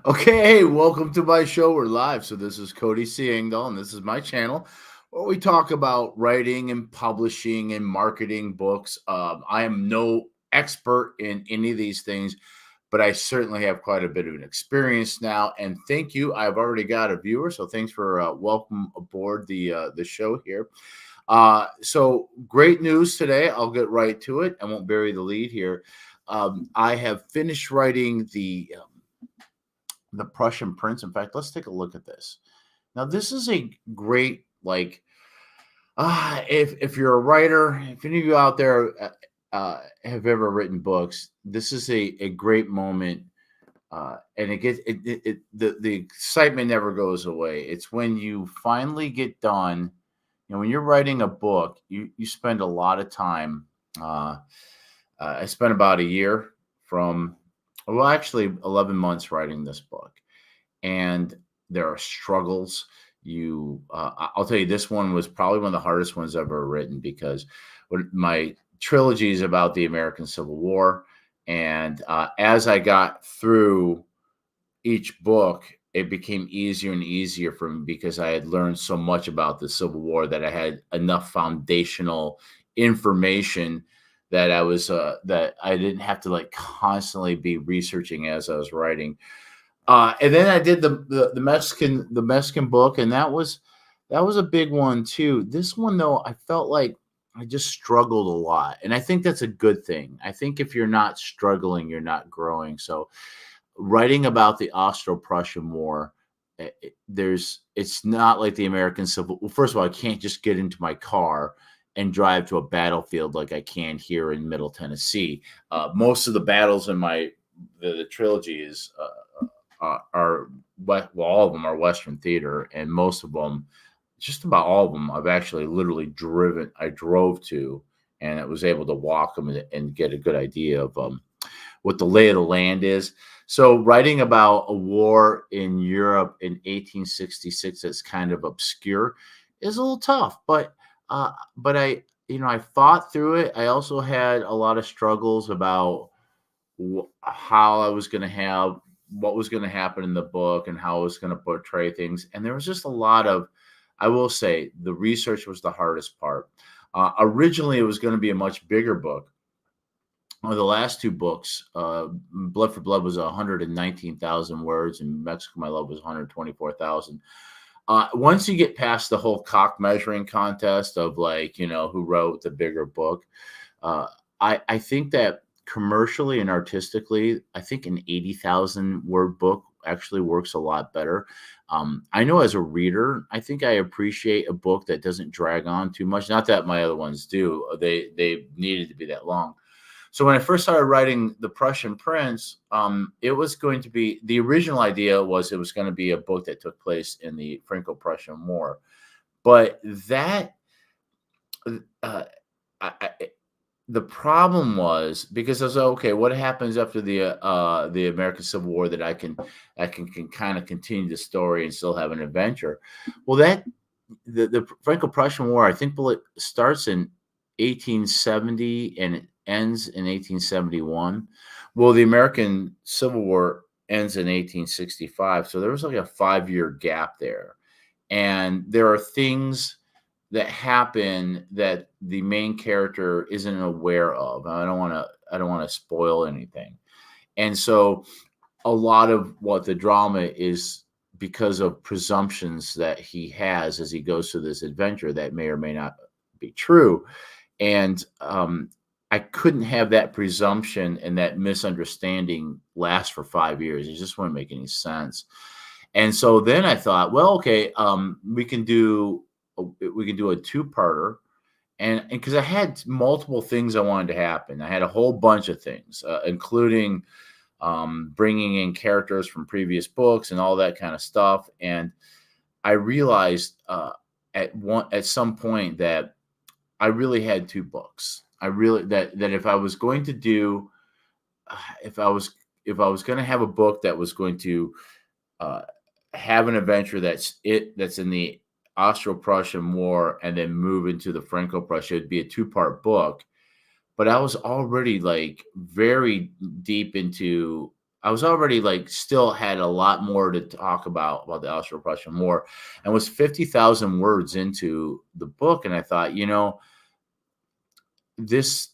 Okay, welcome to my show. We're live. So this is Cody Seengdahl, and this is my channel where we talk about writing and publishing and marketing books. I am no expert in any of these things, but I certainly have quite a bit of an experience now. And thank you. I've already got a viewer, so thanks for welcome aboard the show here. So great news today. I'll get right to it. I won't bury the lead here. I have finished writing the Prussian Prince. In fact, let's take a look at this. Now, this is a great if you're a writer, if any of you out there have ever written books, this is a great moment. And it gets the excitement never goes away. It's when you finally get done. When you're writing a book, you spend a lot of time. Uh, I spent about a year from, well, actually 11 months writing this book, and there are struggles. I'll tell you, this one was probably one of the hardest ones I've ever written because my trilogy is about the American Civil War, and as I got through each book, it became easier and easier for me because I had learned so much about the Civil War that I had enough foundational information that I didn't have to like constantly be researching as I was writing. And then I did the Mexican book, and that was a big one too. This one though, I felt like I just struggled a lot, and I think that's a good thing. I think if you're not struggling, you're not growing. So writing about the Austro-Prussian War, it's not like the American Civil. Well, first of all, I can't just get into my car and drive to a battlefield like I can here in Middle Tennessee. Most of the battles in the trilogy are well, all of them are Western theater, and most of them, just about all of them, I've actually literally driven. I drove to, and I was able to walk them and get a good idea of what the lay of the land is. So writing about a war in Europe in 1866 that's kind of obscure is a little tough, but I fought through it. I also had a lot of struggles about how I was going to have what was going to happen in the book and how I was going to portray things. And there was just a lot of, I will say, the research was the hardest part. Originally, it was going to be a much bigger book. One of the last two books, Blood for Blood was 119,000 words, and Mexico My Love was 124,000. Once you get past the whole cock measuring contest of like, who wrote the bigger book, uh, I think that commercially and artistically, I think an 80,000 word book actually works a lot better. I know as a reader, I think I appreciate a book that doesn't drag on too much. Not that my other ones do; they needed to be that long. So when I first started writing The Prussian Prince, it was going to be the original idea was it was going to be a book that took place in the Franco-Prussian War, but that uh, I, the problem was because I was like, okay, what happens after the American Civil War that I can kind of continue the story and still have an adventure. Well, the Franco-Prussian War, I think, it starts in 1870 and it ends in 1871. Well, the American Civil War ends in 1865, so there was like a 5-year gap there, and there are things that happen that the main character isn't aware of. I don't want to spoil anything. And so a lot of what the drama is because of presumptions that he has as he goes through this adventure that may or may not be true. And I couldn't have that presumption and that misunderstanding last for 5 years. It just wouldn't make any sense. And so then I thought, well, okay, we can do a two-parter, and because I had multiple things I wanted to happen. I had a whole bunch of things, including bringing in characters from previous books and all that kind of stuff. And I realized at some point that I really had two books. I really that if I was going to do if I was going to have a book that was going to uh, have an adventure that's in the Austro-Prussian War and then move into the Franco-Prussian, it'd be a two-part book. But I was already like very deep into I was already like still had a lot more to talk about the Austro-Prussian War, and was 50,000 words into the book, and I thought, this,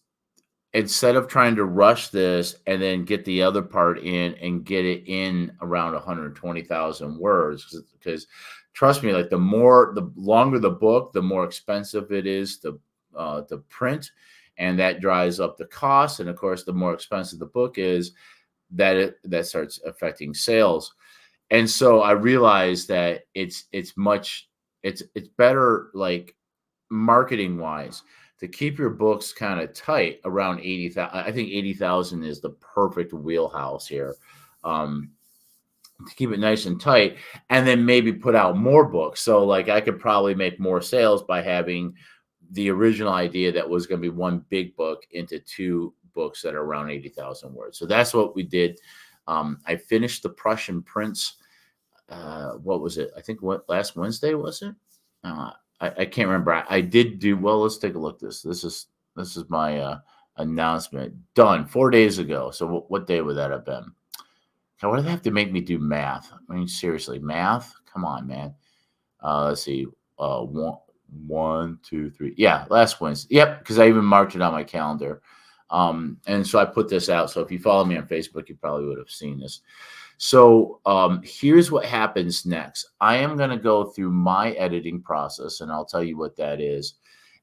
instead of trying to rush this and then get the other part in and get it in around 120,000 words, because trust me, like the longer the book, the more expensive it is to print, and that drives up the cost. And of course, the more expensive the book is, that starts affecting sales. And so I realized that it's better, like, marketing wise, to keep your books kind of tight around 80,000. I think 80,000 is the perfect wheelhouse here. Um, to keep it nice and tight, and then maybe put out more books. So like I could probably make more sales by having the original idea that was going to be one big book into two books that are around 80,000 words. So that's what we did. I finished the Prussian Prince. What was it? I think last Wednesday was it? I can't remember. I did do well. Let's take a look. This is my announcement done 4 days ago. So what day would that have been? Why do they have to make me do math? I mean, seriously, math? Come on, man. Let's see. One, two, three. Yeah, last Wednesday. Yep, because I even marked it on my calendar. And so I put this out. So if you follow me on Facebook, you probably would have seen this. So here's what happens next. I am going to go through my editing process, and I'll tell you what that is.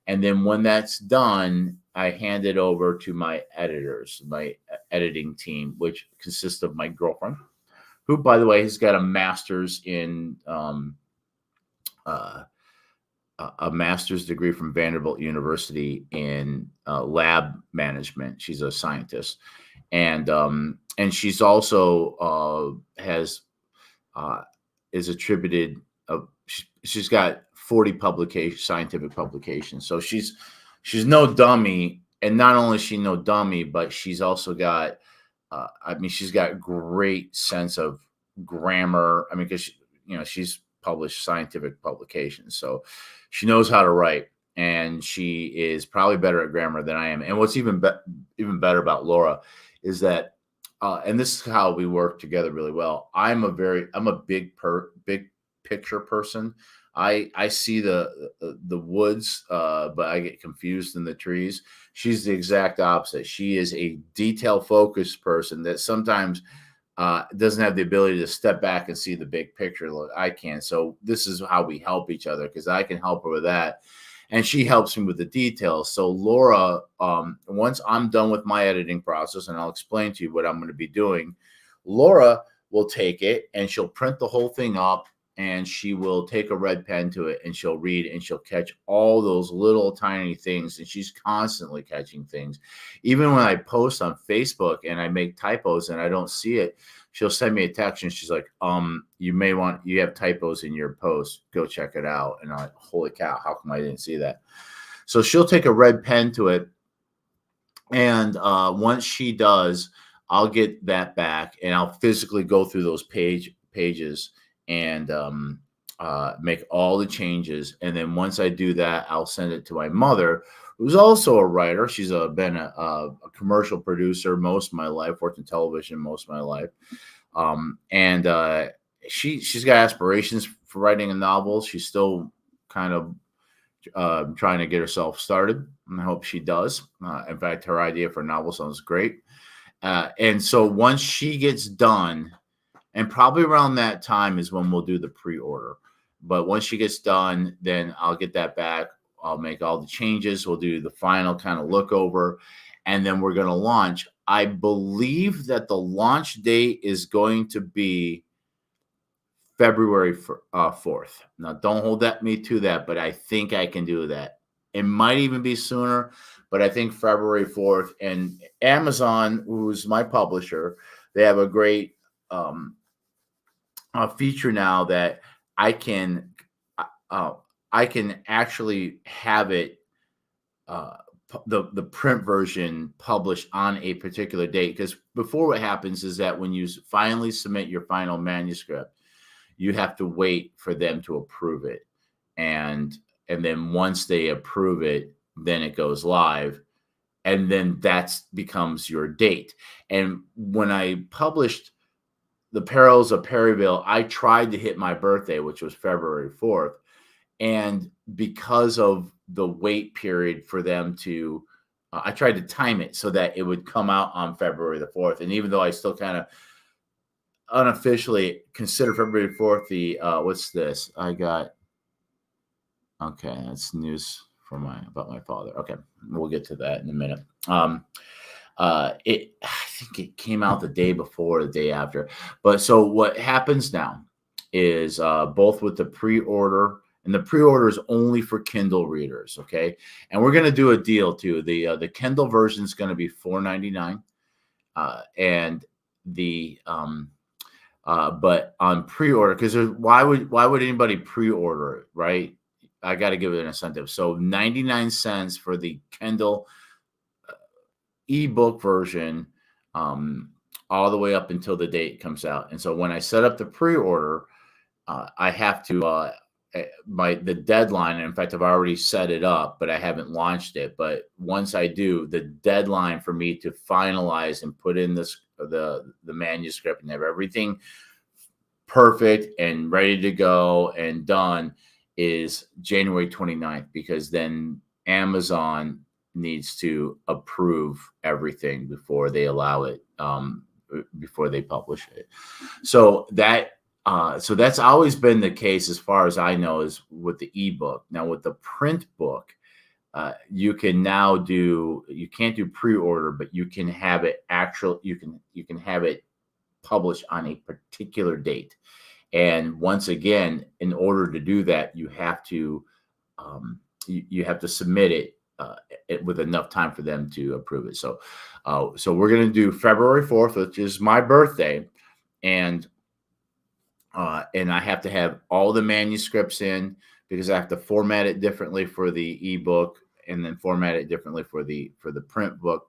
And then when that's done, I hand it over to my editors, my editing team, which consists of my girlfriend, who, by the way, has got a master's in a master's degree from Vanderbilt University in lab management. She's a scientist, and she's also is attributed. She's got 40 scientific publications. So she's no dummy, and not only is she no dummy, but she's also got. She's got great sense of grammar. I mean, because she's published scientific publications, so she knows how to write, and she is probably better at grammar than I am. And what's even better about Laura is that, and this is how we work together really well. I'm a big picture person. I see the woods, but I get confused in the trees. She's the exact opposite. She is a detail focused person that sometimes doesn't have the ability to step back and see the big picture like I can. So this is how we help each other, because I can help her with that, and she helps me with the details. So Laura, once I'm done with my editing process, and I'll explain to you what I'm going to be doing, Laura will take it and she'll print the whole thing up, and she will take a red pen to it, and she'll read, and she'll catch all those little tiny things. And she's constantly catching things. Even when I post on Facebook and I make typos and I don't see it, she'll send me a text and she's like, you have typos in your post. Go check it out. And I'm like, holy cow, how come I didn't see that? So she'll take a red pen to it. And once she does, I'll get that back, and I'll physically go through those pages and make all the changes. And then once I do that, I'll send it to my mother, who's also a writer. She's been a commercial producer most of my life, worked in television most of my life. And she's got aspirations for writing a novel. She's still kind of trying to get herself started, and I hope she does. In fact, her idea for a novel sounds great. And so once she gets done, and probably around that time is when we'll do the pre-order. But once she gets done, then I'll get that back. I'll make all the changes. We'll do the final kind of look over, and then we're going to launch. I believe that the launch date is going to be February 4th. Now, don't hold me to that, but I think I can do that. It might even be sooner, but I think February 4th. And Amazon, who's my publisher, they have a great feature now that I can actually have it the print version published on a particular date. Because before, what happens is that when you finally submit your final manuscript, you have to wait for them to approve it, and then once they approve it, then it goes live, and then that becomes your date. And when I published The Perils of Perryville, I tried to hit my birthday, which was February 4th. And because of the wait period for them to, I tried to time it so that it would come out on February the 4th. And even though I still kind of unofficially consider February 4th the, what's this? Okay, that's news from about my father. Okay, we'll get to that in a minute. I think it came out the day before, the day after. But so what happens now is both with the pre-order, and the pre-order is only for Kindle readers, okay? And we're going to do a deal too. The Kindle version is going to be $4.99, and the but on pre-order, because why would anybody pre-order it, right? I got to give it an incentive. So 99 cents for the Kindle ebook version, all the way up until the date comes out. And so when I set up the pre-order, I have to the deadline. And in fact, I've already set it up, but I haven't launched it. But once I do, the deadline for me to finalize and put in the manuscript and have everything perfect and ready to go and done is January 29th, because then Amazon needs to approve everything before they allow it, before they publish it. So that's always been the case, as far as I know, is with the ebook. Now with the print book, you can now you can't do pre-order, but you can have it you can have it published on a particular date. And once again, in order to do that, you have to submit it with enough time for them to approve it. So we're going to do February 4th, which is my birthday, and I have to have all the manuscripts in, because I have to format it differently for the ebook and then format it differently for the print book.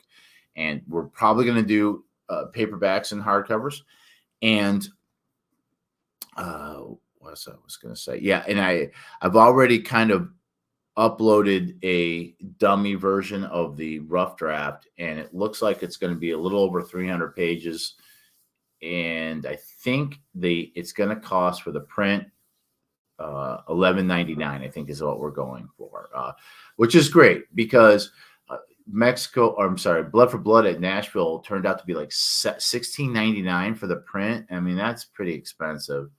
And we're probably going to do paperbacks and hardcovers. And what else I was going to say? Yeah, and I've already kind of uploaded a dummy version of the rough draft, and it looks like it's going to be a little over 300 pages. And I think it's going to cost for the print $11.99, I think is what we're going for, which is great, because Blood for Blood at Nashville turned out to be like $16.99 for the print. I mean, that's pretty expensive.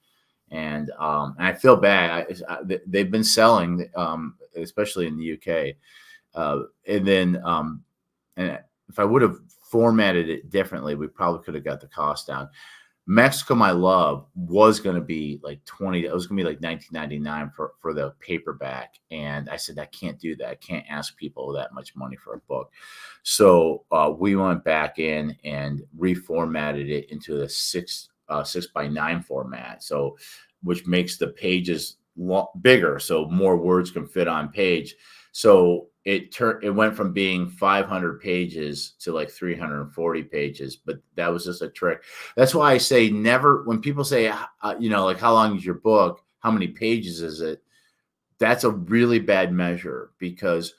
And I feel bad. They've been selling, especially in the UK. And then, and if I would have formatted it differently, we probably could have got the cost down. Mexico, My Love was going to be like it was going to be like $19.99 for the paperback. And I said, I can't do that. I can't ask people that much money for a book. So we went back in and reformatted it into a 6x9 format. So, which makes the pages bigger, so more words can fit on page. So it went from being 500 pages to like 340 pages, but that was just a trick. That's why I say never, when people say, like, how long is your book? How many pages is it? That's a really bad measure, because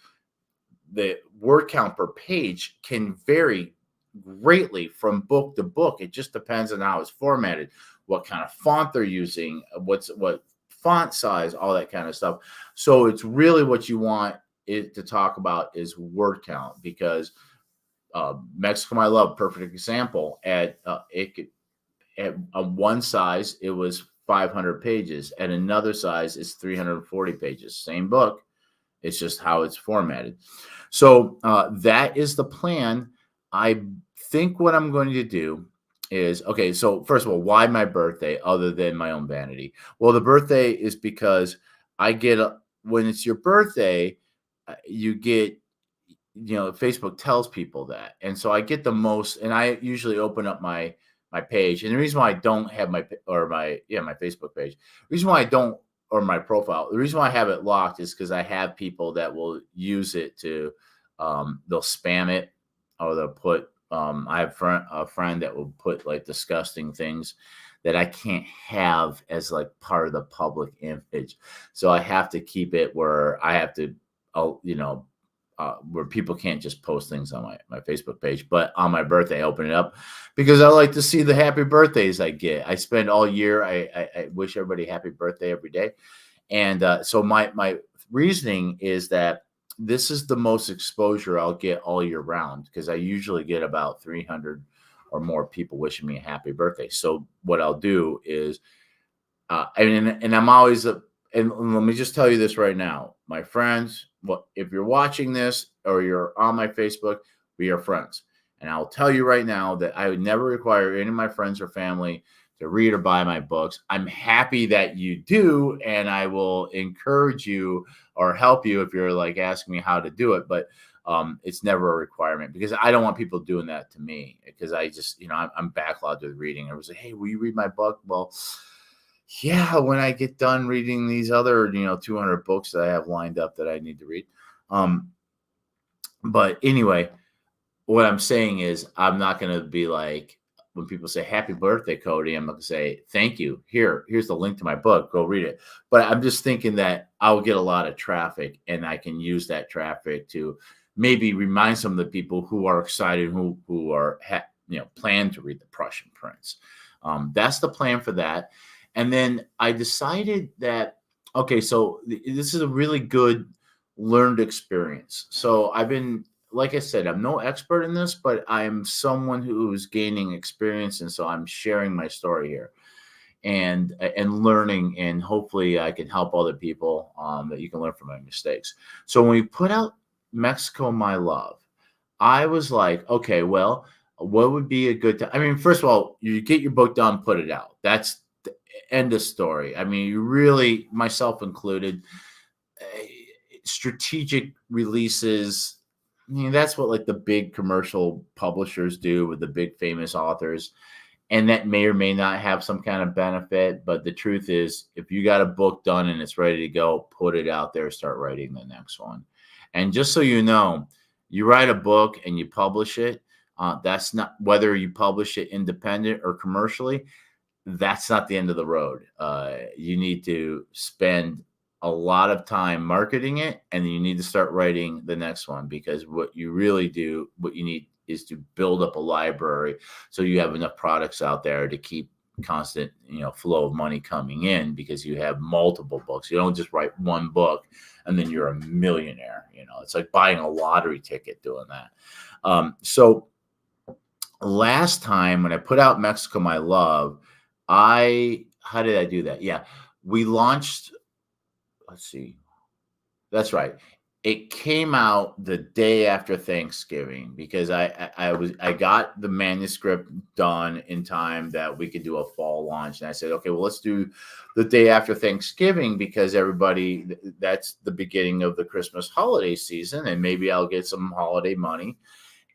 the word count per page can vary greatly from book to book. It just depends on how it's formatted, what kind of font they're using, what font size, all that kind of stuff. So it's really what you want it to talk about is word count, because Mexico, My Love, perfect example. At one size, it was 500 pages. At another size, it's 340 pages. Same book. It's just how it's formatted. So that is the plan. I think what I'm going to do is, okay, so first of all, why my birthday other than my own vanity? Well, the birthday is because I get, when it's your birthday, you get, Facebook tells people that. And so I get the most, and I usually open up my page. And the reason why I don't have my Facebook page, the reason why I don't, or my profile, the reason why I have it locked is because I have people that will use it to, they'll spam it, or they'll put, I have a friend that will put like disgusting things that I can't have as like part of the public image. So I have to keep it where I have to, where people can't just post things on my Facebook page, but on my birthday, I open it up because I like to see the happy birthdays I get. I spend all year. I wish everybody happy birthday every day. And so my reasoning is that this is the most exposure I'll get all year round because I usually get about 300 or more people wishing me a happy birthday. So what I'll do is, and I'm always and let me just tell you this right now, my friends. Well, if you're watching this or you're on my Facebook, we are friends. And I'll tell you right now that I would never require any of my friends or family to read or buy my books. I'm happy that you do, and I will encourage you or help you if you're like asking me how to do it. But it's never a requirement because I don't want people doing that to me because I just, I'm backlogged with reading. I was like, hey, will you read my book? Well, yeah, when I get done reading these other, 200 books that I have lined up that I need to read. But anyway, what I'm saying is I'm not going to be like, when people say happy birthday, Cody, I'm going to say, thank you. Here's the link to my book. Go read it. But I'm just thinking that I'll get a lot of traffic and I can use that traffic to maybe remind some of the people who are excited, who are, plan to read the Prussian Prince. That's the plan for that. And then I decided that, okay, so this is a really good learned experience. So I've been, like I said, I'm no expert in this, but I'm someone who's gaining experience. And so I'm sharing my story here and learning, and hopefully I can help other people that you can learn from my mistakes. So when we put out Mexico, My Love, I was like, okay, well, what would be a good time? I mean, first of all, you get your book done, put it out. That's the end of story. I mean, you really, myself included, strategic releases. That's what like the big commercial publishers do with the big famous authors. And that may or may not have some kind of benefit. But the truth is, if you got a book done and it's ready to go, put it out there, start writing the next one. And just so you know, you write a book and you publish it. That's not, whether you publish it independent or commercially, that's not the end of the road. You need to spend a lot of time marketing it, and then you need to start writing the next one, because what you need is to build up a library so you have enough products out there to keep constant, flow of money coming in, because you have multiple books. You don't just write one book and then you're a millionaire. It's like buying a lottery ticket doing that. So last time when I put out Mexico, My Love, how did I do that? Yeah, we launched, let's see. That's right. It came out the day after Thanksgiving because I got the manuscript done in time that we could do a fall launch. And I said, okay, well, let's do the day after Thanksgiving because that's the beginning of the Christmas holiday season. And maybe I'll get some holiday money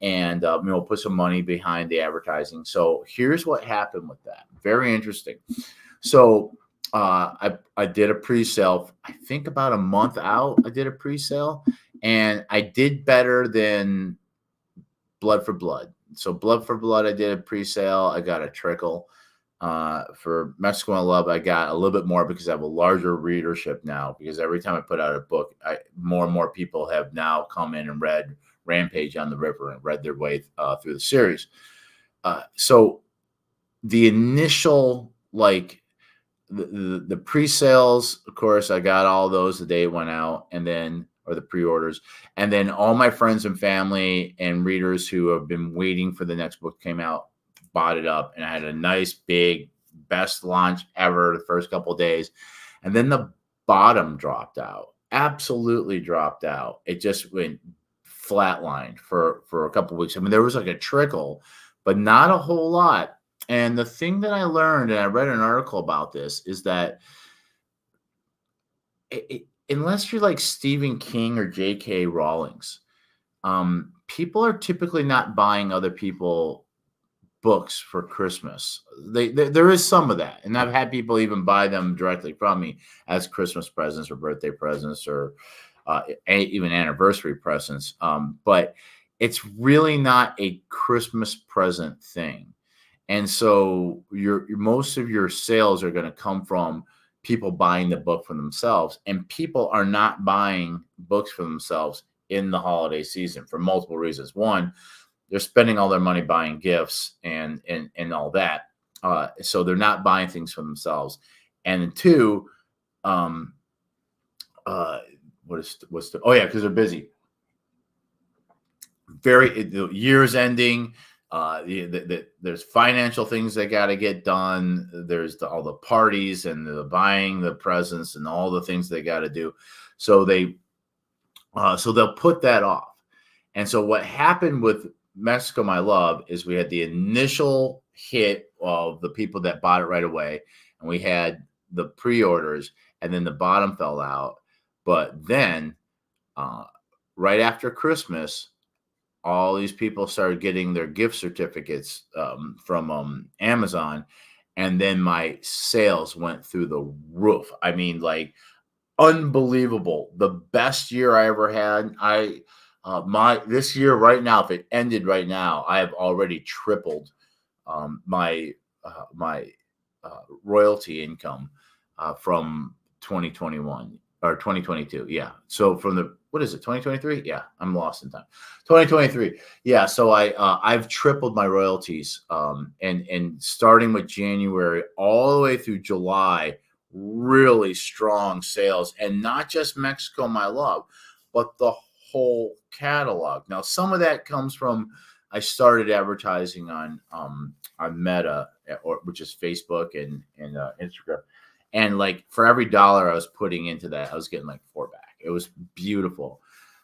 and we'll put some money behind the advertising. So here's what happened with that. Very interesting. So I did a pre-sale, I think about a month out. I did a pre-sale and I did better than Blood for Blood. So Blood for Blood, I did a pre-sale. I got a trickle. For Mexico, My Love, I got a little bit more because I have a larger readership now, because every time I put out a book, more and more people have now come in and read Rampage on the River and read their way through the series. So the initial, the pre-sales, of course, I got all those the day it went out, and then, or the pre-orders, and then all my friends and family and readers who have been waiting for the next book came out, bought it up, and I had a nice big best launch ever the first couple of days. And then the bottom dropped out, absolutely dropped out. It just went flatlined for a couple of weeks. I mean, there was like a trickle, but not a whole lot. And the thing that I learned, and I read an article about this, is that unless you're like Stephen King or J.K. Rowling's, people are typically not buying other people books for Christmas. There is some of that, and I've had people even buy them directly from me as Christmas presents or birthday presents or even anniversary presents. But it's really not a Christmas present thing. And so most of your sales are going to come from people buying the book for themselves, and people are not buying books for themselves in the holiday season for multiple reasons. One, they're spending all their money buying gifts and all that, so they're not buying things for themselves. And two, um, oh yeah, because they're busy. The year's ending. There's financial things that got to get done. There's all the parties and the buying the presents and all the things they got to do. So they'll put that off. And so what happened with Mexico, My Love, is we had the initial hit of the people that bought it right away, and we had the pre-orders, and then the bottom fell out. But then, right after Christmas, all these people started getting their gift certificates from Amazon, and then my sales went through the roof. I mean, like, unbelievable. The best year I ever had. This year right now, if it ended right now, I have already tripled my royalty income from 2021 or 2022. Yeah. So from what is it? 2023? Yeah, I'm lost in time. 2023. Yeah. So I've tripled my royalties. And starting with January all the way through July, really strong sales, and not just Mexico, My Love, but the whole catalog. Now, some of that comes from I started advertising on Meta, which is Facebook and Instagram, and like for every dollar I was putting into that, I was getting like 4 back. It was beautiful,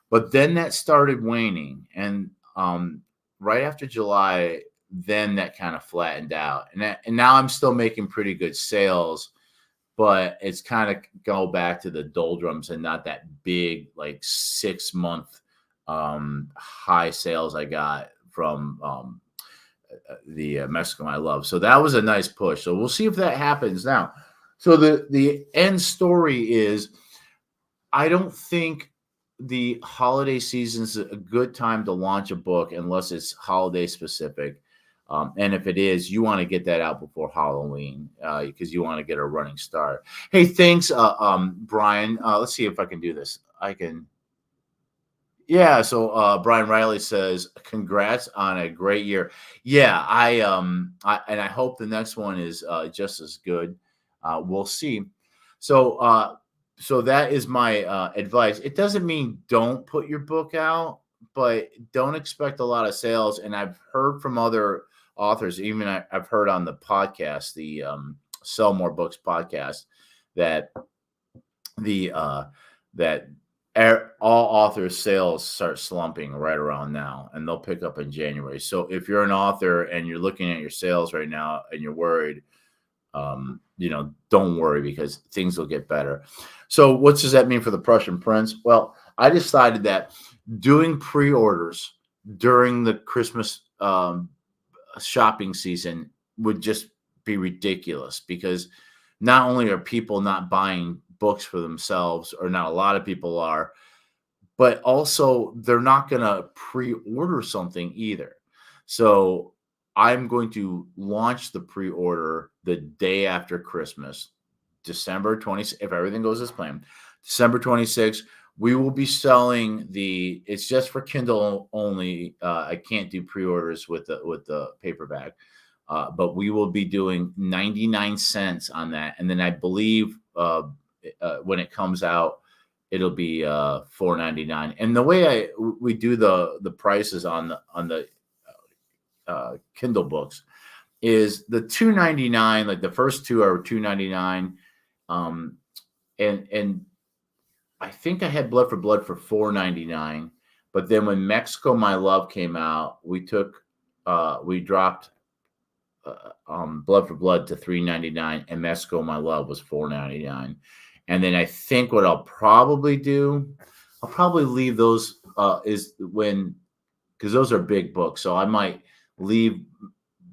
but then that started waning, and right after July, then that kind of flattened out, and now I'm still making pretty good sales. But it's kind of go back to the doldrums and not that big, like 6-month high sales I got from the Mexico I Love. So that was a nice push. So we'll see if that happens now. So the end story is, I don't think the holiday season is a good time to launch a book unless it's holiday specific. And if it is, you want to get that out before Halloween because you want to get a running start. Hey, thanks, Brian. Let's see if I can do this. I can. Yeah. So Brian Riley says, "Congrats on a great year." Yeah, and I hope the next one is just as good. We'll see. So so that is my advice. It doesn't mean don't put your book out, but don't expect a lot of sales. And I've heard from other authors, even I've heard on the podcast, the Sell More Books podcast, that all authors' sales start slumping right around now, and they'll pick up in January. So if you're an author and you're looking at your sales right now and you're worried, don't worry, because things will get better. So what does that mean for the Prussian Prince? Well, I decided that doing pre-orders during the Christmas shopping season would just be ridiculous, because not only are people not buying books for themselves, or not a lot of people are, but also they're not going to pre-order something either. So I'm going to launch the pre-order the day after Christmas, December 20th, if everything goes as planned. December 26th, we will be selling it's just for Kindle only. I can't do pre-orders with the paperback, but we will be doing 99 cents on that. And then I believe when it comes out, it'll be $4.99. And the way we do the prices on the Kindle books is the $2.99, like the first two are $2.99. And I think I had Blood for Blood for $4.99, but then when Mexico My Love came out, we dropped Blood for Blood to $3.99, and Mexico My Love was $4.99. And then I think what I'll probably do, I'll probably leave those because those are big books, so I might leave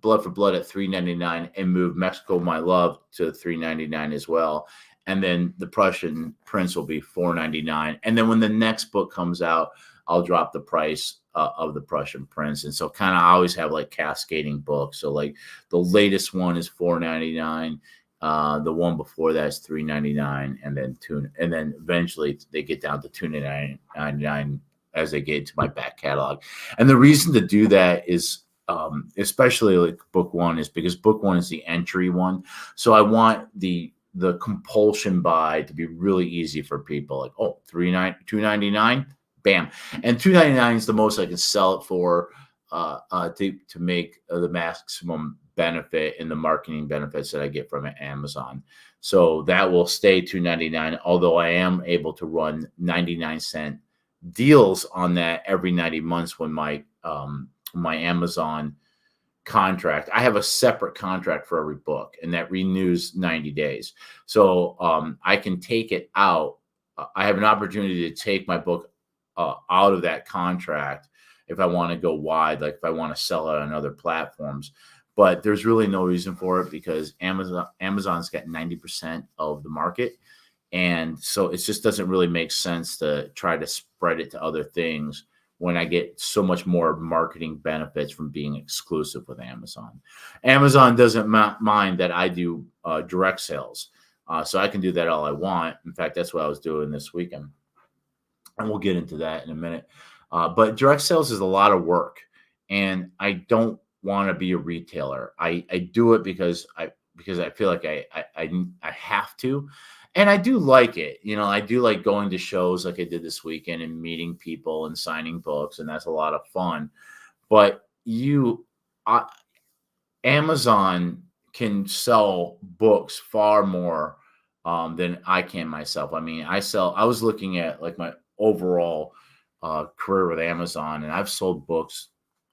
Blood for Blood at $3.99 and move Mexico My Love to $3.99 as well. And then the Prussian Prince will be $4.99. And then when the next book comes out, I'll drop the price of the Prussian Prince. And so kind of I always have like cascading books. So like the latest one is $4.99. The one before that is $3.99, and then eventually they get down to $2.99 as they get into my back catalog. And the reason to do that is, especially like book one, is because book one is the entry one. So I want the compulsion buy to be really easy for people. Like, oh, $2.99, bam. And $2.99 is the most I can sell it for, to make the maximum benefit and the marketing benefits that I get from Amazon. So that will stay $2.99, although I am able to run 99-cent deals on that every 90 months when my Amazon contract. I have a separate contract for every book, and that renews 90 days. So I can take it out. I have an opportunity to take my book out of that contract if I want to go wide, like if I want to sell it on other platforms. But there's really no reason for it because Amazon's got 90% of the market. And so it just doesn't really make sense to try to spread it to other things when I get so much more marketing benefits from being exclusive with Amazon. Amazon doesn't mind that I do direct sales. So I can do that all I want. In fact, that's what I was doing this weekend. And we'll get into that in a minute. But direct sales is a lot of work. And I don't want to be a retailer. I do it because I feel like I have to. And I do like it. I do like going to shows like I did this weekend and meeting people and signing books, and that's a lot of fun. But Amazon can sell books far more than I can myself. I mean, I was looking at like my overall career with Amazon, and I've sold books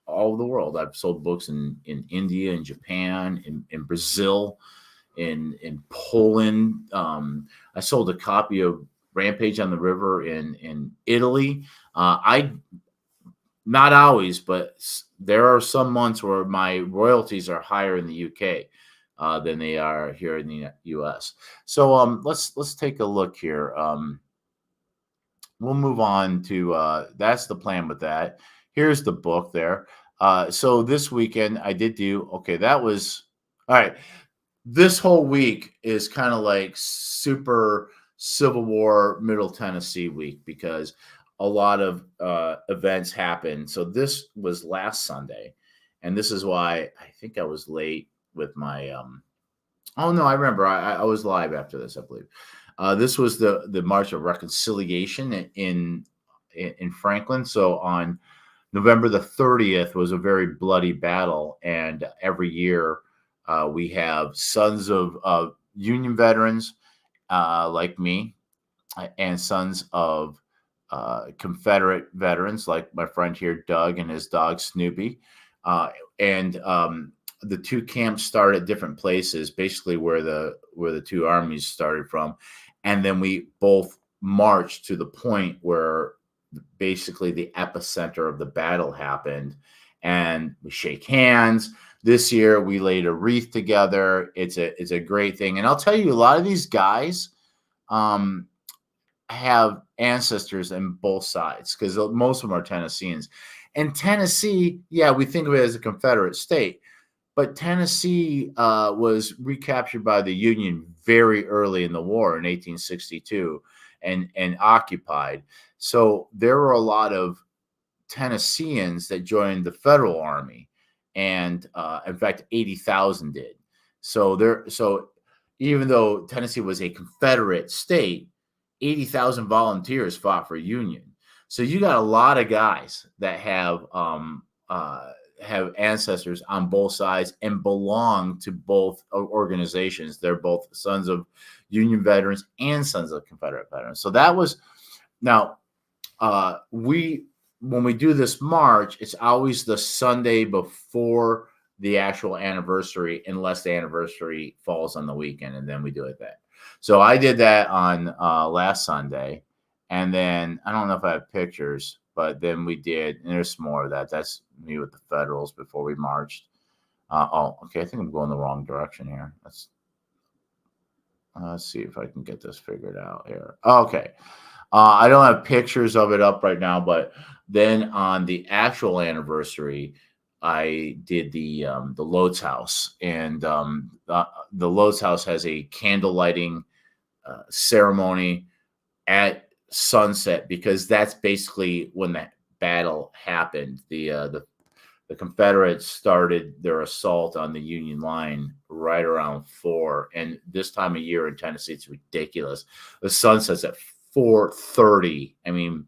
all over the world. I've sold books in India, in Japan, in Brazil, in Poland. I sold a copy of Rampage on the River in Italy. Not always, but there are some months where my royalties are higher in the UK than they are here in the US. So let's take a look here. We'll move on to that's the plan with that. Here's the book there. So this weekend I did that was all right. This whole week is kind of like super Civil War, Middle Tennessee week because a lot of events happened. So this was last Sunday, and this is why I think I was late with my. Oh no, I remember I was live after this, I believe. This was the March of Reconciliation in Franklin. So on November the 30th was a very bloody battle, and every year we have sons of Union veterans like me, and sons of Confederate veterans like my friend here, Doug, and his dog Snoopy. And the two camps start at different places, basically where the two armies started from, and then we both marched to the point where basically the epicenter of the battle happened, and we shake hands. This year we laid a wreath together. It's a great thing, and I'll tell you, a lot of these guys have ancestors in both sides because most of them are Tennesseans. And Tennessee, yeah, we think of it as a Confederate state, but Tennessee was recaptured by the Union very early in the war in 1862 and occupied. So there were a lot of Tennesseans that joined the Federal Army, and in fact, 80,000 did. So even though Tennessee was a Confederate state, 80,000 volunteers fought for Union. So you got a lot of guys that have ancestors on both sides and belong to both organizations. They're both sons of Union veterans and sons of Confederate veterans. So that was now when we do this march, it's always the Sunday before the actual anniversary, unless the anniversary falls on the weekend, and then we do it then. So I did that on last Sunday, and then I don't know if I have pictures, but then we did, and there's some more of that. That's me with the Federals before we marched. Okay, I think I'm going the wrong direction here. Let's see if I can get this figured out here. Okay. I don't have pictures of it up right now, but then on the actual anniversary, I did the Lodes House, and the Lodes House has a candle lighting ceremony at sunset, because that's basically when that battle happened. The Confederates started their assault on the Union line right around 4, and this time of year in Tennessee, it's ridiculous. The sun sets at 4:30. I mean,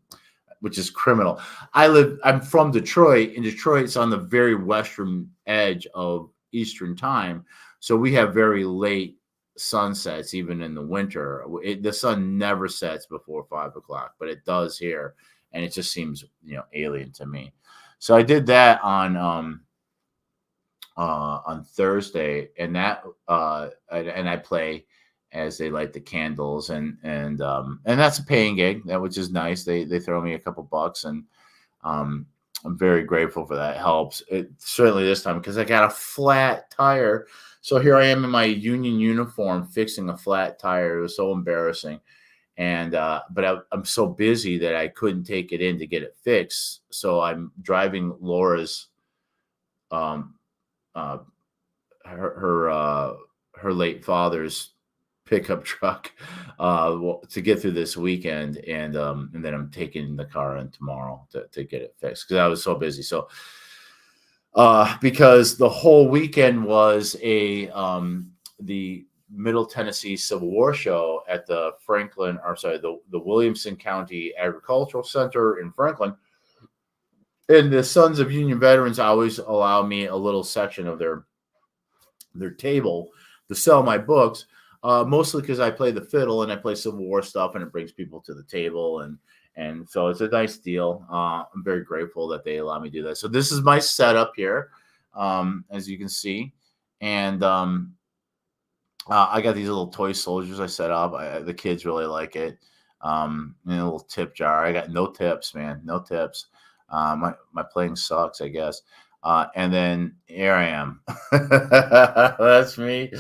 which is criminal. I'm from Detroit. In Detroit, it's on the very western edge of Eastern time, so we have very late sunsets even in the winter. The sun never sets before 5 o'clock, but it does here, and it just seems alien to me. So I did that on Thursday, and I play as they light the candles, and that's a paying gig, which is nice. They throw me a couple bucks, and I'm very grateful for that. It helps. It certainly this time, because I got a flat tire. So here I am in my union uniform fixing a flat tire. It was so embarrassing. And but I'm so busy that I couldn't take it in to get it fixed. So I'm driving Laura's um uh her late father's pickup truck to get through this weekend, and then I'm taking the car in tomorrow to get it fixed, because I was so busy. So because the whole weekend was the Middle Tennessee Civil War show at the the Williamson County Agricultural Center in Franklin. And the Sons of Union Veterans always allow me a little section of their table to sell my books, mostly because I play the fiddle and I play Civil War stuff, and it brings people to the table, and so it's a nice deal. I'm very grateful that they allow me to do that. So this is my setup here, as you can see, and I got these little toy soldiers I set up. The kids really like it. And a little tip jar. I got no tips, man. No tips. My playing sucks, I guess. And then here I am. That's me.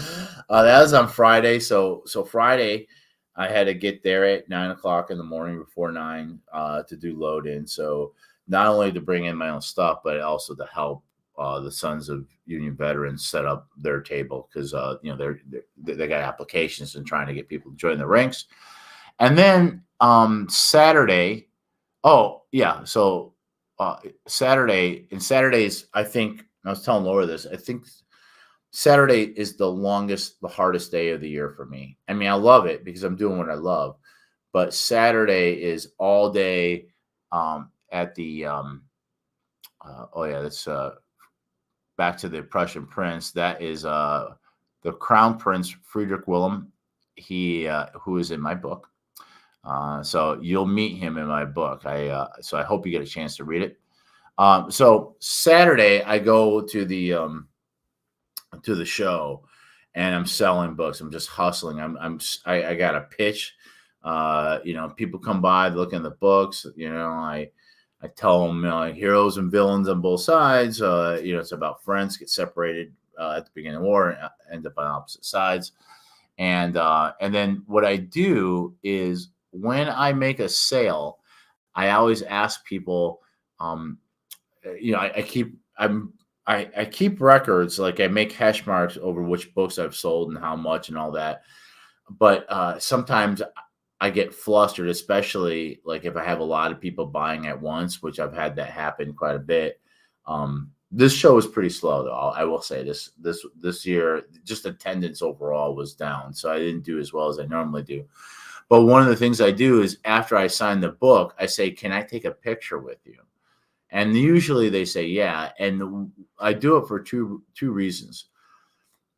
That was on Friday. So Friday, I had to get there at 9 o'clock in the morning before 9 to do load in. So not only to bring in my own stuff, but also to help the Sons of Union Veterans set up their table, because they got applications and trying to get people to join the ranks. And then Saturday, so Saturdays, I think I was telling Laura this. I think Saturday is the hardest day of the year for me. I mean, I love it because I'm doing what I love, but Saturday is all day at the that's back to the Prussian prince. That is the Crown Prince Friedrich Wilhelm. He who is in my book. So you'll meet him in my book. So I hope you get a chance to read it. So Saturday I go to the show, and I'm selling books. I'm just hustling. I got a pitch. People come by, look in the books. I tell them, heroes and villains on both sides. It's about friends get separated at the beginning of the war and end up on opposite sides. And then what I do is, when I make a sale, I always ask people. I keep records. Like, I make hash marks over which books I've sold and how much and all that. But sometimes I get flustered, especially like if I have a lot of people buying at once, which I've had that happen quite a bit. This show is pretty slow, though. I will say this year, just attendance overall was down, so I didn't do as well as I normally do. But one of the things I do is, after I sign the book, I say, "Can I take a picture with you?" And usually they say, "Yeah." And I do it for two reasons.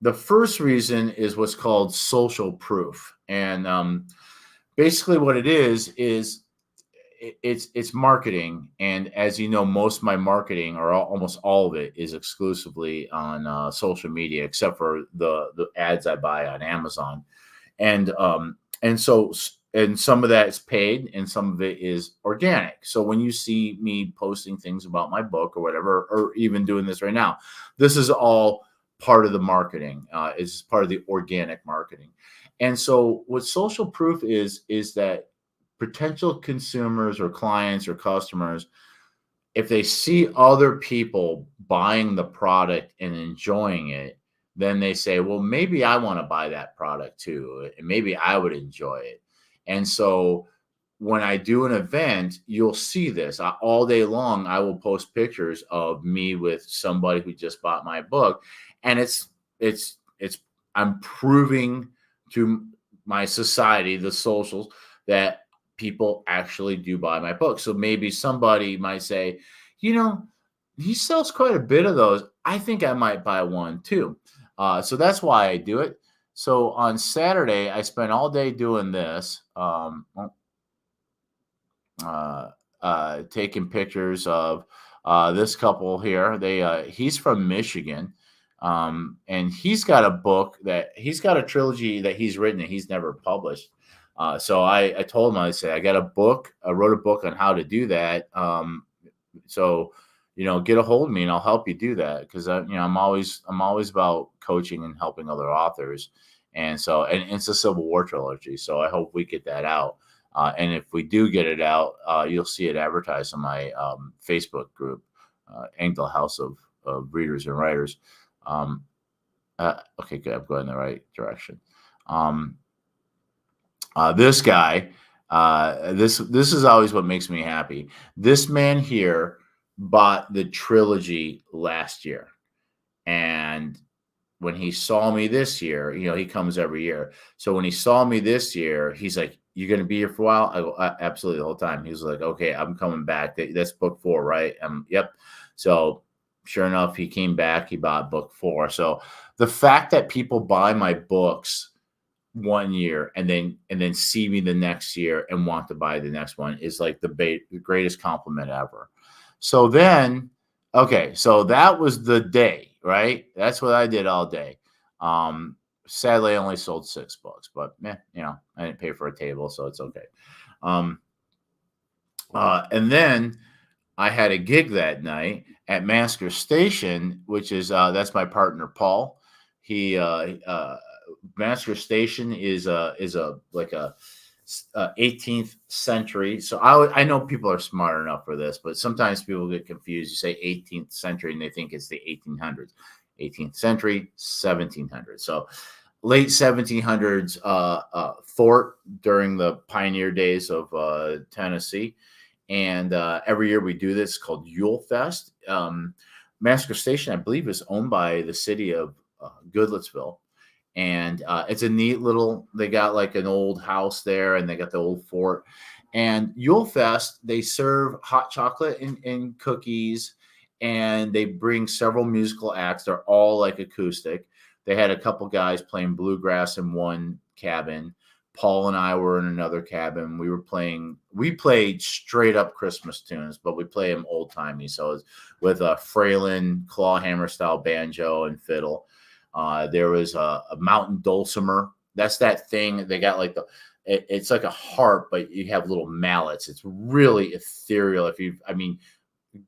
The first reason is what's called social proof, and basically what it is it's marketing. And as you know, most of my marketing, or almost all of it, is exclusively on social media, except for the ads I buy on Amazon. And so some of that is paid and some of it is organic. So when you see me posting things about my book or whatever, or even doing this right now, this is all part of the marketing. It's part of the organic marketing. And so what social proof is that potential consumers or clients or customers, if they see other people buying the product and enjoying it, then they say, well, maybe I want to buy that product too, and maybe I would enjoy it. And so when I do an event, you'll see this all day long. I will post pictures of me with somebody who just bought my book, and it's I'm proving to my society, the socials, that people actually do buy my book. So maybe somebody might say, you know, he sells quite a bit of those. I think I might buy one too. So that's why I do it. So on Saturday, I spent all day doing this. Uh, Taking pictures of this couple here. He's from Michigan, and he's got a trilogy that he's written and he's never published. So I told him, I said, I got a book. I wrote a book on how to do that. So get a hold of me and I'll help you do that, because I'm always about coaching and helping other authors. And so, and it's a Civil War trilogy. So I hope we get that out. And if we do get it out, you'll see it advertised on my Facebook group, Engdahl House of Readers and Writers. Okay, good. I'm going in the right direction. This guy, this is always what makes me happy. This man here bought the trilogy last year, and when he saw me this year, he comes every year. So when he saw me this year, he's like, "You going to be here for a while?" I go, "Absolutely, the whole time." He was like, "Okay, I'm coming back." That's book 4, right? Yep. So sure enough, he came back. He bought book 4. So the fact that people buy my books one year and then see me the next year and want to buy the next one is like the greatest compliment ever. So then, okay, so that was the day, right? That's what I did all day. Sadly, I only sold 6 books, but I didn't pay for a table, so it's okay. And then I had a gig that night at Masker Station, which is that's my partner Paul. He Masker Station is like a 18th century. So I know people are smart enough for this, but sometimes people get confused. You say 18th century and they think it's the 1800s. 18th century, 1700s. So late 1700s fort during the pioneer days of Tennessee. And every year we do this, called Yule Fest. Masker Station, I believe, is owned by the city of Goodlettsville. And it's a neat little, they got like an old house there and they got the old fort. And Yule Fest, they serve hot chocolate and cookies, and they bring several musical acts. They're all like acoustic. They had a couple guys playing bluegrass in one cabin. Paul and I were in another cabin. We played straight up Christmas tunes, but we play them old timey. So it's with a Fralin clawhammer style banjo and fiddle. There was a mountain dulcimer. That's that thing. They got like it's like a harp, but you have little mallets. It's really ethereal.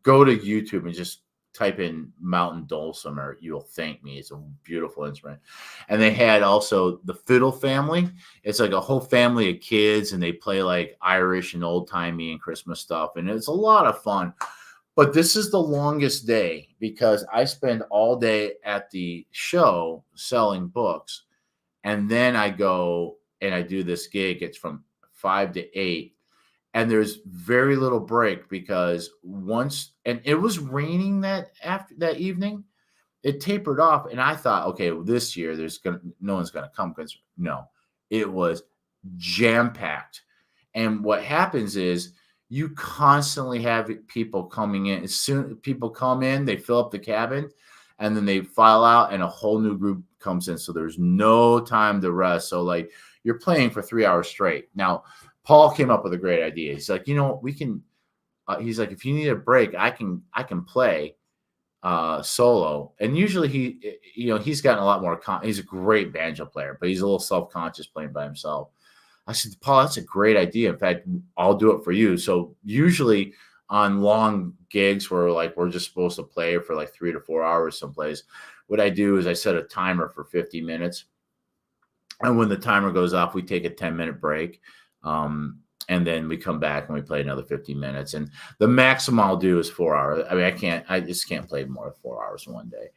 Go to YouTube and just type in mountain dulcimer, you'll thank me. It's a beautiful instrument. And they had also the fiddle family. It's like a whole family of kids, and they play like Irish and old timey and Christmas stuff. And it's a lot of fun. But this is the longest day because I spend all day at the show selling books. And then I go and I do this gig. It's from 5 to 8. And there's very little break because and it was raining that evening, it tapered off. And I thought, okay, well, this year no one's going to come, because no, it was jam packed. And what happens is you constantly have people coming in. As soon as people come in, they fill up the cabin and then they file out and a whole new group comes in. So there's no time to rest. So like you're playing for 3 hours straight. Now, Paul came up with a great idea. He's like, we can, he's like, if you need a break, I can play solo. And usually he's gotten a lot more, he's a great banjo player, but he's a little self-conscious playing by himself. I said, Paul, that's a great idea. In fact, I'll do it for you. So usually on long gigs where like we're just supposed to play for like 3 to 4 hours someplace, what I do is I set a timer for 50 minutes. And when the timer goes off, we take a 10-minute break. And then we come back and we play another 15 minutes. And the maximum I'll do is 4 hours. I just can't play more than 4 hours in one day.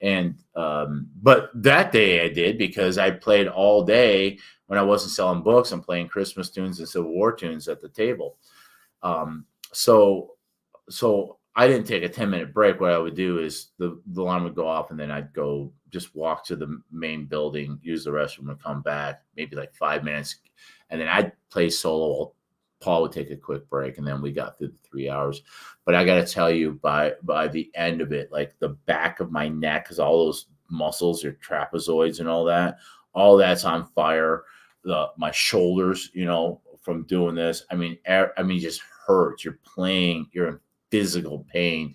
And, but that day I did, because I played all day. when I wasn't selling books, I'm playing Christmas tunes and Civil War tunes at the table. Um, so so I didn't take a 10-minute break. What I would do is the alarm would go off, and then I'd go just walk to the main building, use the restroom, and come back, maybe like 5 minutes, and then I'd play solo. Paul would take a quick break, and then we got through the 3 hours. But I got to tell you, by the end of it, like the back of my neck, because all those muscles, your trapezoids and all that's on fire. My shoulders, from doing this. I mean, it just hurts. You're playing. You're in physical pain.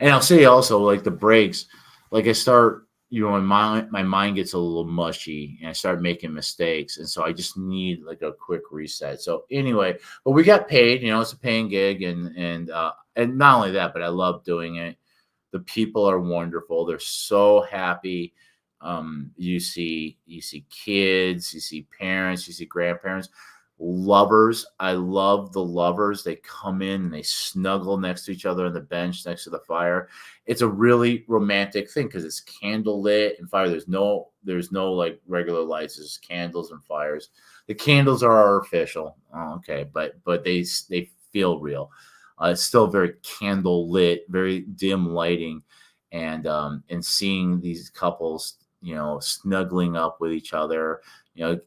And I'll say also, like the breaks, like I start, my mind gets a little mushy, and I start making mistakes, and so I just need like a quick reset. So anyway, but we got paid. It's a paying gig, and not only that, but I love doing it. The people are wonderful. They're so happy. You see kids, you see parents, you see grandparents, lovers. I love the lovers. They come in and they snuggle next to each other on the bench next to the fire. It's a really romantic thing because it's candle lit and fire. There's no like regular lights. There's candles and fires. The candles are artificial. Oh, okay, but they feel real. It's still very candle lit, very dim lighting, and seeing these couples, snuggling up with each other,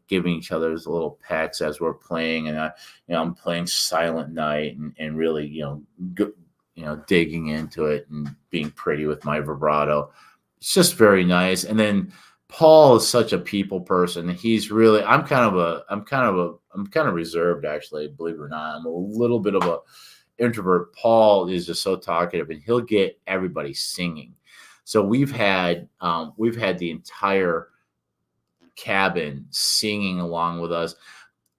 giving each other little pecks as we're playing, and I'm playing Silent Night and really, digging into it and being pretty with my vibrato. It's just very nice. And then Paul is such a people person. He's really, I'm kind of reserved, actually, believe it or not. I'm a little bit of a introvert. Paul is just so talkative, and he'll get everybody singing. So we've had the entire cabin singing along with us.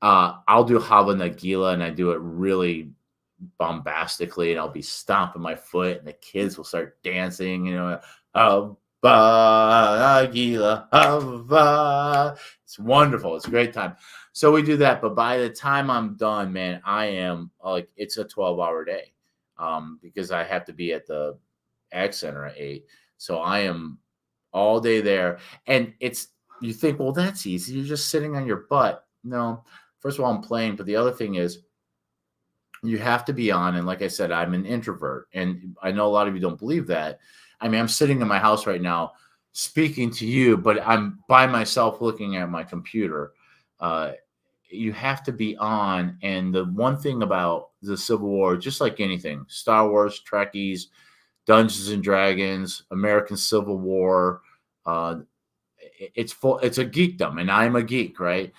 I'll do Hava Nagila, and I do it really bombastically, and I'll be stomping my foot, and the kids will start dancing. Hava Nagila, Hava. It's wonderful. It's a great time. So we do that, but by the time I'm done, man, I am like, it's a 12-hour day, because I have to be at the Ag Center at 8. So I am all day there, and you think, well, that's easy. You're just sitting on your butt. No, first of all, I'm playing, but the other thing is you have to be on. And like I said, I'm an introvert, and I know a lot of you don't believe that. I mean, I'm sitting in my house right now speaking to you, but I'm by myself looking at my computer. You have to be on. And the one thing about the Civil War, just like anything, Star Wars, Trekkies, Dungeons and Dragons, American Civil War, it's a geekdom, and I'm a geek, right?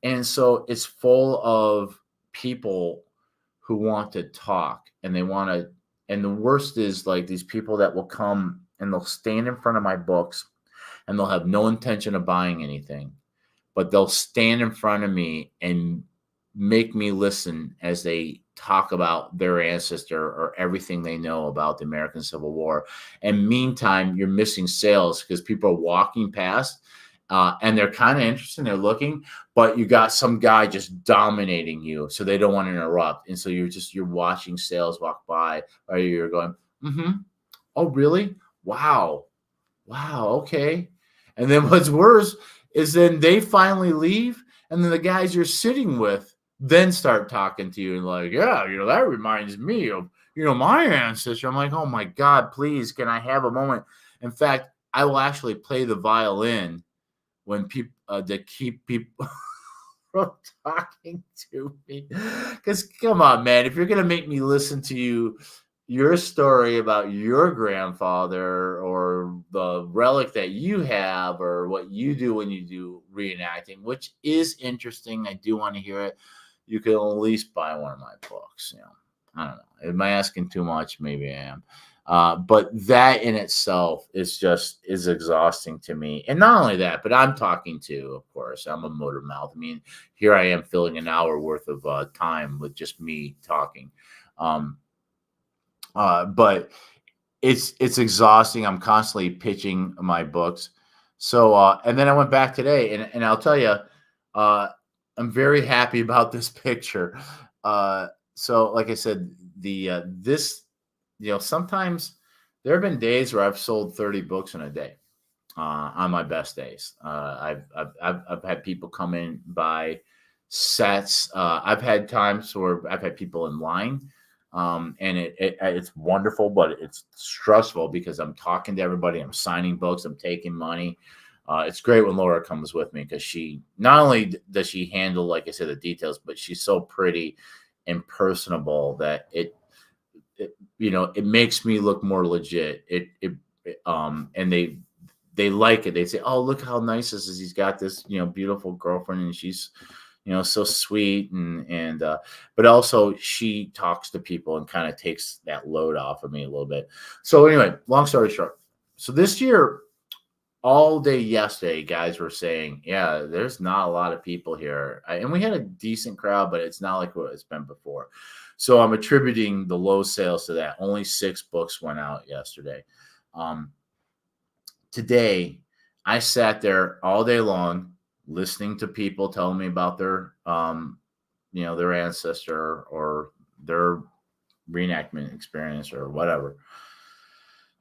And so it's full of people who want to talk, and and the worst is like these people that will come and they'll stand in front of my books, and they'll have no intention of buying anything, but they'll stand in front of me and make me listen as they talk about their ancestor or everything they know about the American Civil War. And meantime, you're missing sales because people are walking past, and they're kind of interested. They're looking, but you got some guy just dominating you, so they don't want to interrupt. And so you're watching sales walk by, or you're going, oh, really? Wow. Okay. And then what's worse is then they finally leave, and then the guys you're sitting with then start talking to you and like, yeah, that reminds me of, my ancestor. I'm like, oh my God, please, can I have a moment? In fact, I will actually play the violin when people to keep people from talking to me. Because come on, man, if you're gonna make me listen to your story about your grandfather or the relic that you have or what you do when you do reenacting, which is interesting, I do want to hear it. You can at least buy one of my books. I don't know. Am I asking too much? Maybe I am. But that in itself is exhausting to me. And not only that, but I'm talking to, of course, I'm a motor mouth. I mean, here I am filling an hour worth of time with just me talking. But it's exhausting. I'm constantly pitching my books. So, and then I went back today, and I'll tell you, I'm very happy about this picture. So like I said, this, sometimes there have been days where I've sold 30 books in a day. on my best days. I've had people come in buy sets. I've had times where I've had people in line, and it's wonderful, but it's stressful because I'm talking to everybody, I'm signing books, I'm taking money. It's great when Laura comes with me because she not only does she handle, like I said, the details, but she's so pretty and personable that it makes me look more legit. And they like it. They say, "Oh, look how nice this is. He's got this, beautiful girlfriend, and she's, so sweet." But also she talks to people and kind of takes that load off of me a little bit. So anyway, long story short, so this year, all day yesterday, guys were saying, "Yeah, there's not a lot of people here," and we had a decent crowd, but it's not like what it's been before. So I'm attributing the low sales to that. Only 6 books went out yesterday. Um, Today I sat there all day long listening to people telling me about their ancestor or their reenactment experience or whatever.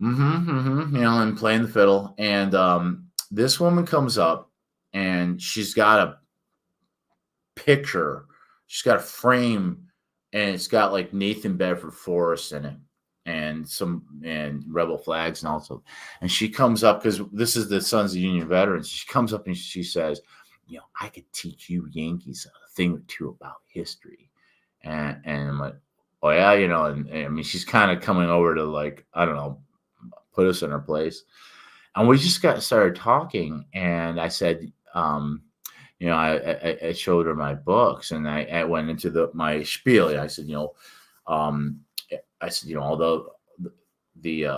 And playing the fiddle. And this woman comes up and she's got a picture, she's got a frame, and it's got like Nathan Bedford Forrest in it and rebel flags and she comes up because this is the Sons of Union Veterans. She comes up and she says, "I could teach you Yankees a thing or two about history." And I'm like, "Oh yeah," and I mean she's kind of coming over to, like, I don't know, put us in our place. And we just got started talking, and I said, I showed her my books, and I went into my spiel. I said, um, although the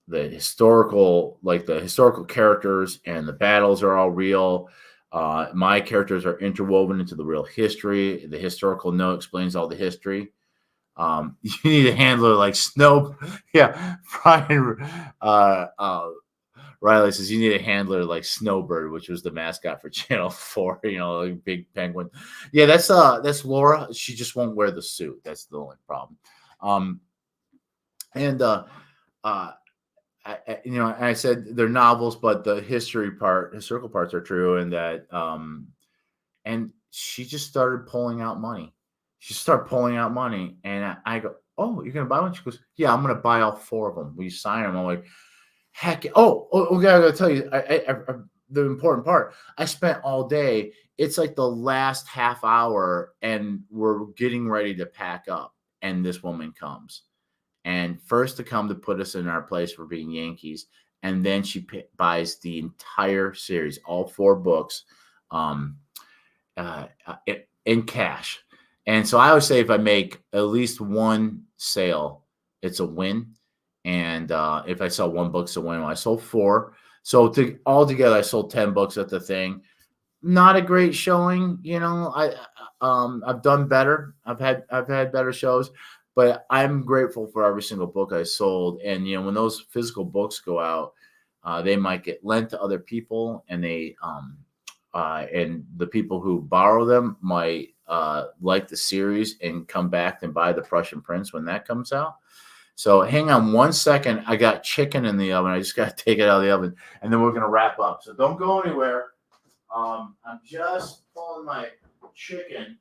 the historical, like the historical characters and the battles are all real. My characters are interwoven into the real history. The historical note explains all the history. You need a handler like Snow. Yeah, Brian. Riley says you need a handler like Snowbird, which was the mascot for Channel 4. Like big penguin. Yeah, that's Laura. She just won't wear the suit. That's the only problem. And I said they're novels, but the historical parts are true, and that and she just started pulling out money. She started pulling out money, and I go, "Oh, you're gonna buy one?" She goes, "Yeah, I'm gonna buy all 4 of them. Will you sign them?" I'm like, "Heck, okay, I gotta tell you, the important part. I spent all day. It's like the last half hour, and we're getting ready to pack up, and this woman comes." And first to come to put us in our place for being Yankees, and then she buys the entire series, all 4 books, um, in cash. And so I always say if I make at least one sale, it's a win. And if I sell 1 book, it's a win. I sold 4, so altogether I sold 10 books at the thing. Not a great showing, I've done better. I've had better shows, but I'm grateful for every single book I sold. And when those physical books go out, they might get lent to other people, and and the people who borrow them might like the series and come back and buy the Prussian Prince when that comes out. So hang on one second. I got chicken in the oven. I just got to take it out of the oven, and then we're going to wrap up. So don't go anywhere. I'm just pulling my chicken.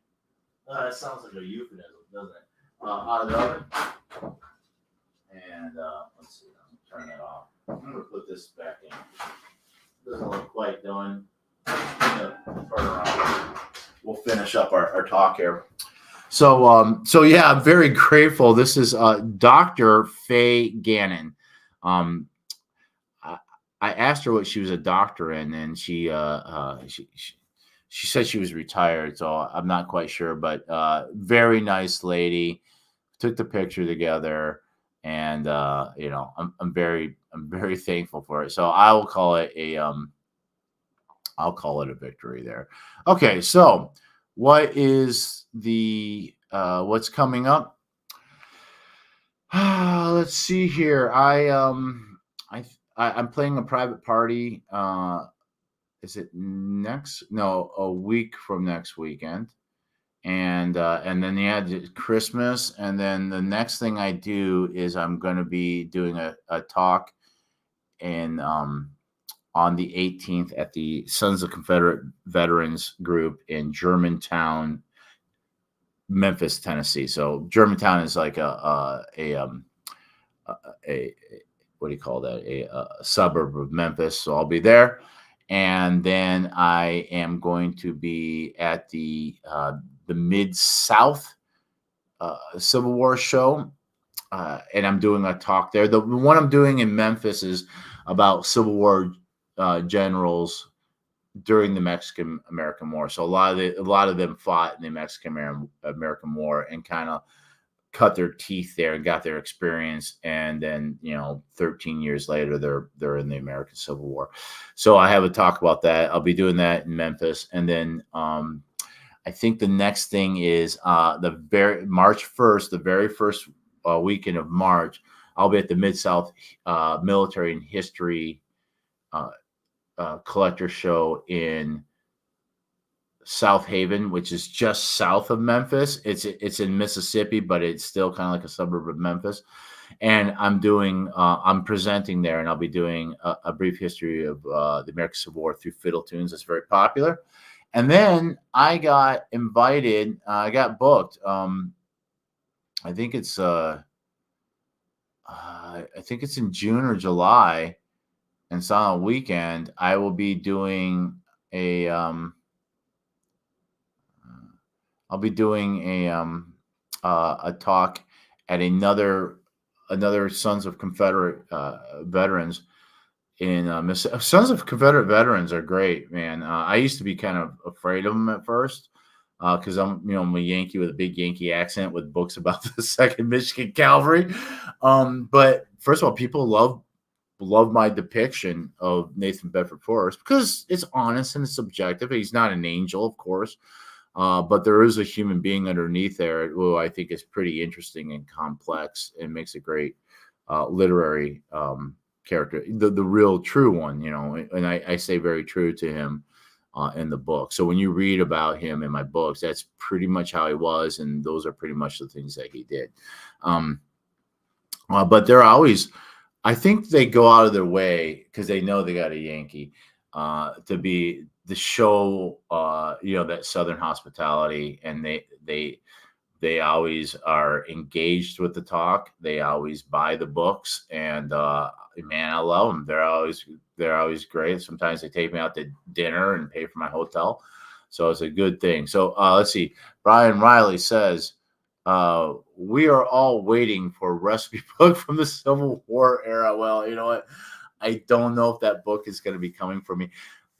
That sounds like a euphemism, doesn't it? Out of the oven. And let's see. Turn it off. I'm going to put this back in. Doesn't look quite done. We'll finish up our talk here. So yeah, I'm very grateful. This is Dr. Faye Gannon. I asked her what she was a doctor in, and she said she was retired. So I'm not quite sure, but very nice lady. Took the picture together, and I'm very thankful for it. So I will call it a victory there. Okay, so what is what's coming up? Let's see here. I'm playing a private party. Is it next? No, a week from next weekend, and then Christmas, and then the next thing I do is I'm going to be doing a talk in on the 18th at the Sons of Confederate Veterans group in Germantown, Memphis, Tennessee. So Germantown is like a what do you call that? A suburb of Memphis. So I'll be there, and then I am going to be at the Mid South Civil War show, and I'm doing a talk there. The one I'm doing in Memphis is about Civil War generals during the Mexican American War. So a lot of them fought in the Mexican American War and kind of cut their teeth there and got their experience. And then 13 years later, they're in the American Civil War. So I have a talk about that. I'll be doing that in Memphis, and then I think the next thing is March 1st, the very first weekend of March. I'll be at the Mid South Military and History Collector Show in South Haven, which is just south of Memphis. It's in Mississippi, but it's still kind of like a suburb of Memphis. And I'm presenting there, and I'll be doing a brief history of the American Civil War through fiddle tunes. It's very popular. And then I got invited. I got booked. I think it's in June or July, and it's on a weekend. I will be doing a talk at another Sons of Confederate Veterans in Sons of Confederate Veterans are great, man. I used to be kind of afraid of them at first because I'm a Yankee with a big Yankee accent with books about the Second Michigan Cavalry. But first of all, people love my depiction of Nathan Bedford Forrest because it's honest and it's subjective. He's not an angel, of course. But there is a human being underneath there who I think is pretty interesting and complex and makes a great literary character, the real true one, and I say very true to him in the book. So when you read about him in my books, that's pretty much how he was, and those are pretty much the things that he did. But they're always, I think they go out of their way because they know they got a Yankee to show that Southern hospitality, and they always are engaged with the talk. They always buy the books, and man, I love them. They're always great. Sometimes they take me out to dinner and pay for my hotel, so it's a good thing. So let's see. Brian Riley says we are all waiting for a recipe book from the Civil War era. Well, you know what? I don't know if that book is going to be coming for me.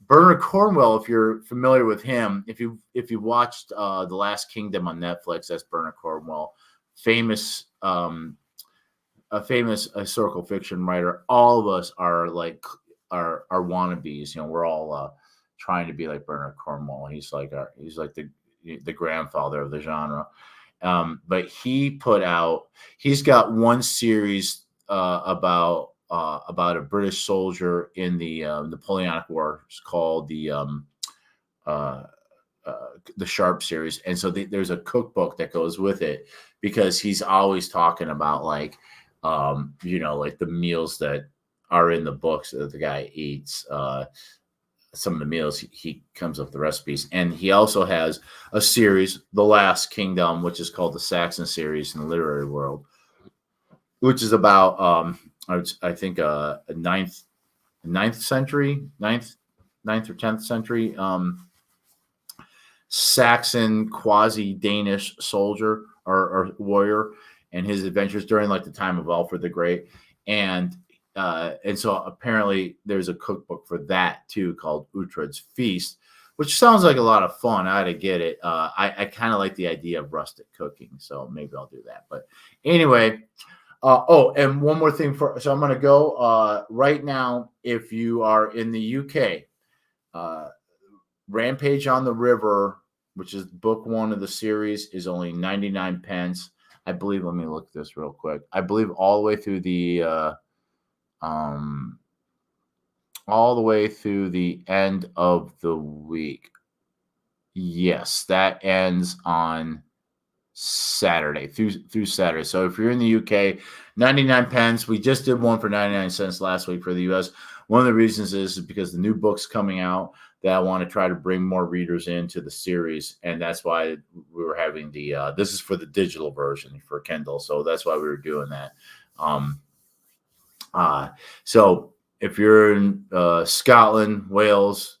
Bernard Cornwell, if you're familiar with him, if you watched The Last Kingdom on Netflix, that's Bernard Cornwell, famous historical fiction writer. All of us are wannabes. We're all trying to be like Bernard Cornwell. He's like the grandfather of the genre. But he's got one series about a British soldier in the Napoleonic Wars called the Sharp series, and so there's a cookbook that goes with it because he's always talking about like the meals that are in the books that the guy eats. Some of the meals he comes up with the recipes, and he also has a series, The Last Kingdom, which is called the Saxon series in the literary world, which is about I think a ninth or 10th century Saxon quasi-Danish soldier or warrior and his adventures during like the time of Alfred the Great. And so apparently there's a cookbook for that too called Uhtred's Feast, which sounds like a lot of fun. I ought to get it. I kind of like the idea of rustic cooking, so maybe I'll do that. But anyway, and one more thing so I'm going to go right now. If you are in the UK, Rampage on the River, which is book 1 of the series, is only 99 pence. I believe, let me look this real quick. I believe all the way through the end of the week. Yes, that ends on Saturday through Saturday. So if you're in the UK, 99 pence. We just did one for 99 cents last week for the US. One of the reasons is because the new book's coming out that I want to try to bring more readers into the series, and that's why we were having the. This is for the digital version for Kindle, so that's why we were doing that. Um, so if you're in Scotland, Wales,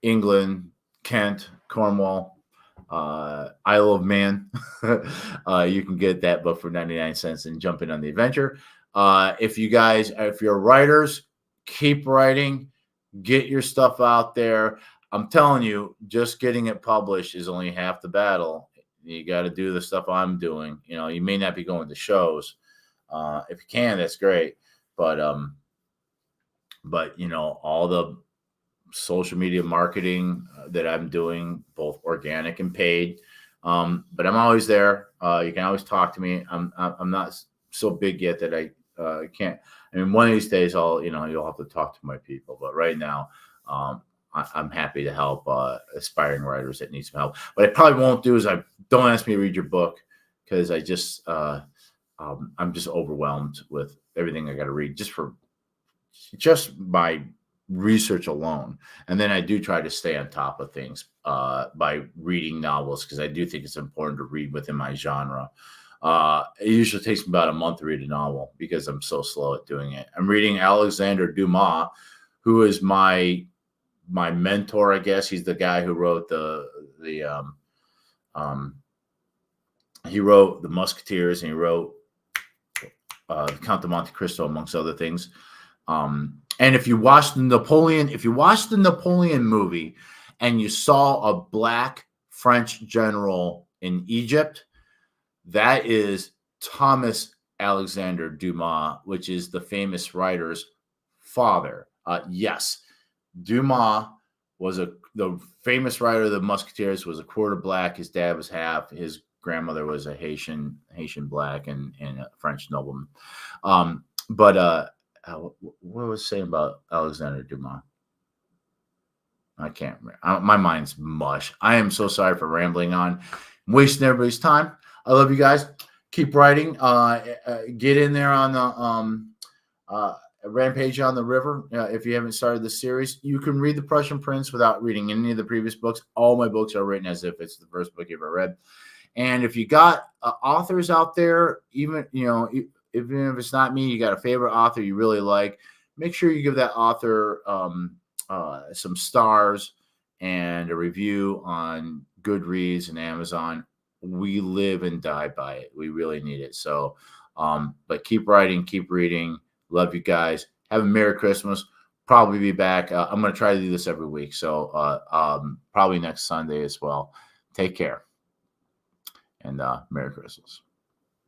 England, Kent, Cornwall, Isle of Man, you can get that book for 99 cents and jump in on the adventure. If you're writers, keep writing, get your stuff out there. I'm telling you, just getting it published is only half the battle. You got to do the stuff I'm doing. You may not be going to shows. If you can, that's great. But all the social media marketing that I'm doing, both organic and paid. But I'm always there. You can always talk to me. I'm not so big yet that I can't. I mean, one of these days you'll have to talk to my people. But right now, I'm happy to help aspiring writers that need some help. What I probably won't do is don't ask me to read your book, because I just I'm just overwhelmed with everything I got to read just my research alone. And then I do try to stay on top of things by reading novels, because I do think it's important to read within my genre. It usually takes me about a month to read a novel because I'm so slow at doing it. I'm reading Alexander Dumas, who is my mentor, I guess. He's the guy who wrote he wrote The Musketeers, and he wrote Count of Monte Cristo, amongst other things. And if you watched the Napoleon movie and you saw a black French general in Egypt, that is Thomas Alexander Dumas, which is the famous writer's father. Yes, Dumas was the famous writer of the Musketeers, was a quarter black. His dad was half. His grandmother was a Haitian black and a French nobleman. What was I saying about Alexander Dumas? I can't remember. My mind's mush. I am so sorry for rambling on. I'm wasting everybody's time. I love you guys. Keep writing. Get in there on the Rampage on the River. If you haven't started the series, you can read The Prussian Prince without reading any of the previous books. All my books are written as if it's the first book you ever read. And if you got authors out there, even if it's not me, you got a favorite author you really like, make sure you give that author some stars and a review on Goodreads and Amazon. We live and die by it. We really need it. So, but keep writing, keep reading. Love you guys. Have a Merry Christmas. Probably be back. I'm going to try to do this every week. So probably next Sunday as well. Take care. And Merry Christmas.